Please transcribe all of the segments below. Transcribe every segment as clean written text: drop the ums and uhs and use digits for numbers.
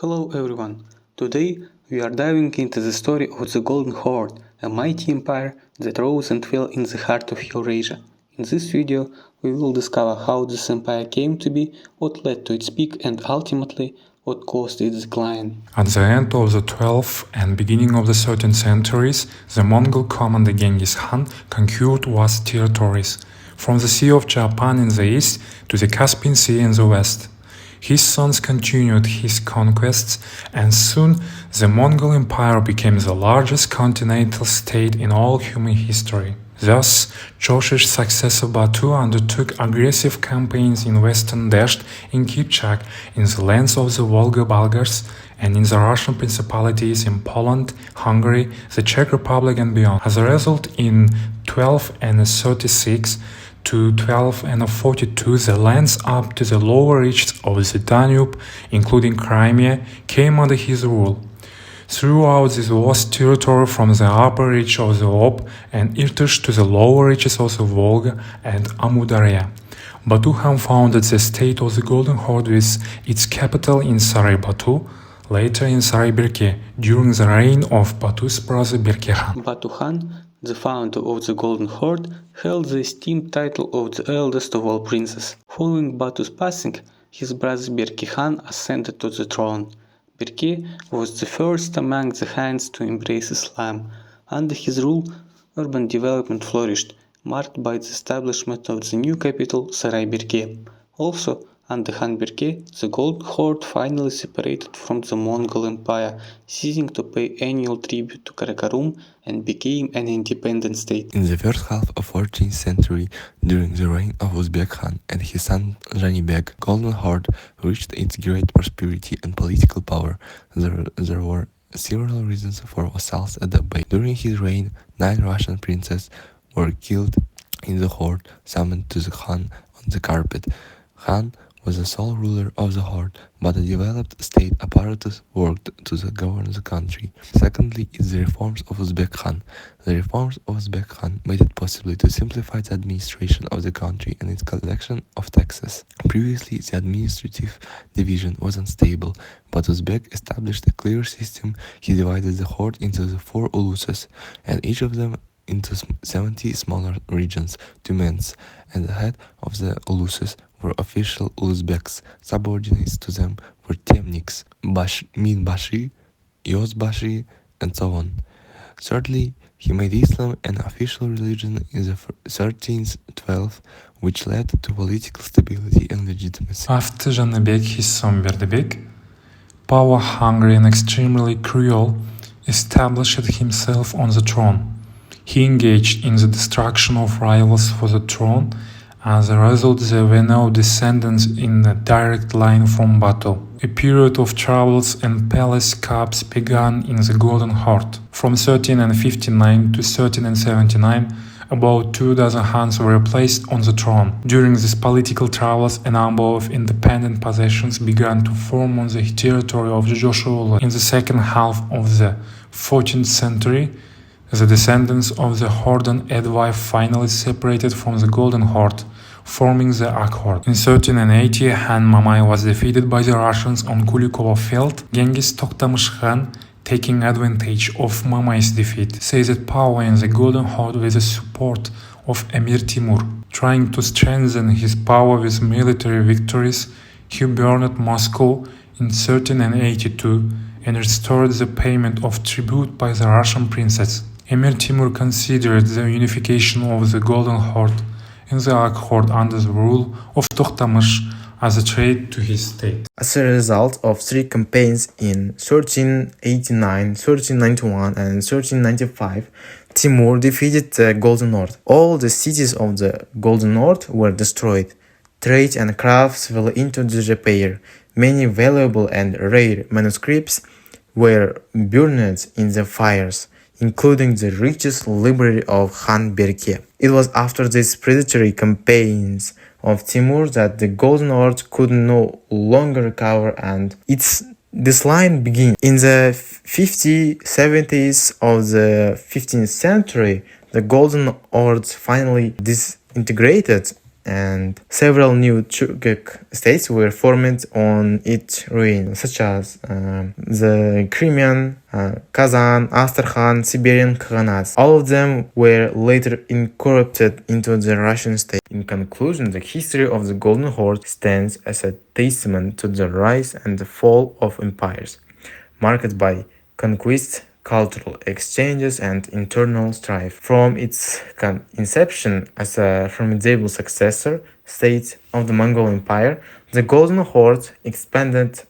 Hello everyone, today we are diving into the story of the Golden Horde, a mighty empire that rose and fell in the heart of Eurasia. In this video, we will discover how this empire came to be, what led to its peak and ultimately what caused its decline. At the end of the 12th and beginning of the 13th centuries, the Mongol commander Genghis Khan conquered vast territories, from the Sea of Japan in the east to the Caspian Sea in the west. His sons continued his conquests, and soon the Mongol Empire became the largest continental state in all human history. Thus, Joshi's successor Batu undertook aggressive campaigns in western Dasht, in Kipchak, in the lands of the Volga Bulgars, and in the Russian principalities in Poland, Hungary, the Czech Republic and beyond. As a result, in 1236 to 1242, the lands up to the lower reaches of the Danube, including Crimea, came under his rule. Throughout this vast territory from the upper reach of the Ob and Irtysh to the lower reaches of the Volga and Amudarya, Batu Khan founded the state of the Golden Horde with its capital in Sarai-Batu, later in Sarai-Birke, during the reign of Batu's brother Birke Khan. Batu Khan, the founder of the Golden Horde, held the esteemed title of the eldest of all princes. Following Batu's passing, his brother Birke Khan ascended to the throne. Birke was the first among the Khans to embrace Islam. Under his rule, urban development flourished, marked by the establishment of the new capital Sarai-Birke. Also, under Khan Birke, the Golden Horde finally separated from the Mongol Empire, ceasing to pay annual tribute to Karakorum and became an independent state. In the first half of 14th century, during the reign of Uzbek Khan and his son Janibek, Golden Horde reached its great prosperity and political power. There were several reasons for vassals at the base. During his reign, 9 Russian princes were killed in the horde summoned to the Khan on the carpet. Khan was the sole ruler of the horde, but a developed state apparatus worked to govern the country. Secondly is the reforms of Uzbek Khan. The reforms of Uzbek Khan made it possible to simplify the administration of the country and its collection of taxes. Previously, the administrative division was unstable, but Uzbek established a clear system. He divided the horde into the 4 uluses, and each of them into 70 smaller regions, tumens, and the head of the uluses were official Uzbeks. Subordinates to them were temniks, minbashi, yozbashi, and so on. Thirdly, he made Islam an official religion in the 1312th, which led to political stability and legitimacy. After Janibek, his son Berdebek, power-hungry and extremely cruel, established himself on the throne. He engaged in the destruction of rivals for the throne. As a result, there were no descendants in a direct line from Batu. A period of troubles and palace cups began in the Golden Horde. From 1359 to 1379, about 24 Khans were placed on the throne. During these political troubles, a number of independent possessions began to form on the territory of the Joshua. In the second half of the 14th century, the descendants of the Horden Edwai finally separated from the Golden Horde, forming the OKULYK. In 1380, Han Mamai was defeated by the Russians on Kulikovo field. Genghis Tokhtamış Khan, taking advantage of Mamai's defeat, seized power in the Golden Horde with the support of Emir Timur. Trying to strengthen his power with military victories, he burned Moscow in 1382 and restored the payment of tribute by the Russian princes. Emir Timur considered the unification of the Golden Horde and the OKULYK under the rule of Tokhtamış as a threat to his state. As a result of 3 campaigns in 1389, 1391 and 1395, Timur defeated the Golden Horde. All the cities of the Golden Horde were destroyed. Trade and crafts fell into disrepair. Many valuable and rare manuscripts were burned in the fires, including the richest library of Khan Birke. It was after these predatory campaigns of Timur that the Golden Horde could no longer recover and its decline began. In the 50s, 70s of the 15th century, the Golden Horde finally disintegrated and several new Turkic states were formed on its ruin, such as the Crimean, Kazan, Astrakhan, Siberian Khanates. All of them were later incorporated into the Russian state. In conclusion, the history of the Golden Horde stands as a testament to the rise and the fall of empires, marked by conquest, cultural exchanges, and internal strife. From its inception as a formidable successor state of the Mongol Empire, the Golden Horde expanded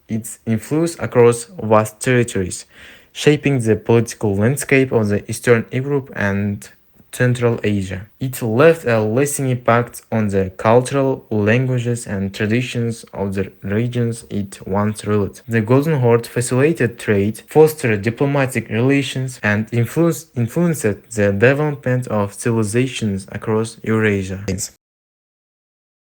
its influence across vast territories, shaping the political landscape of the Eastern Europe and Central Asia. It left a lasting impact on the cultural, languages, and traditions of the regions it once ruled. The Golden Horde facilitated trade, fostered diplomatic relations, and influenced the development of civilizations across Eurasia.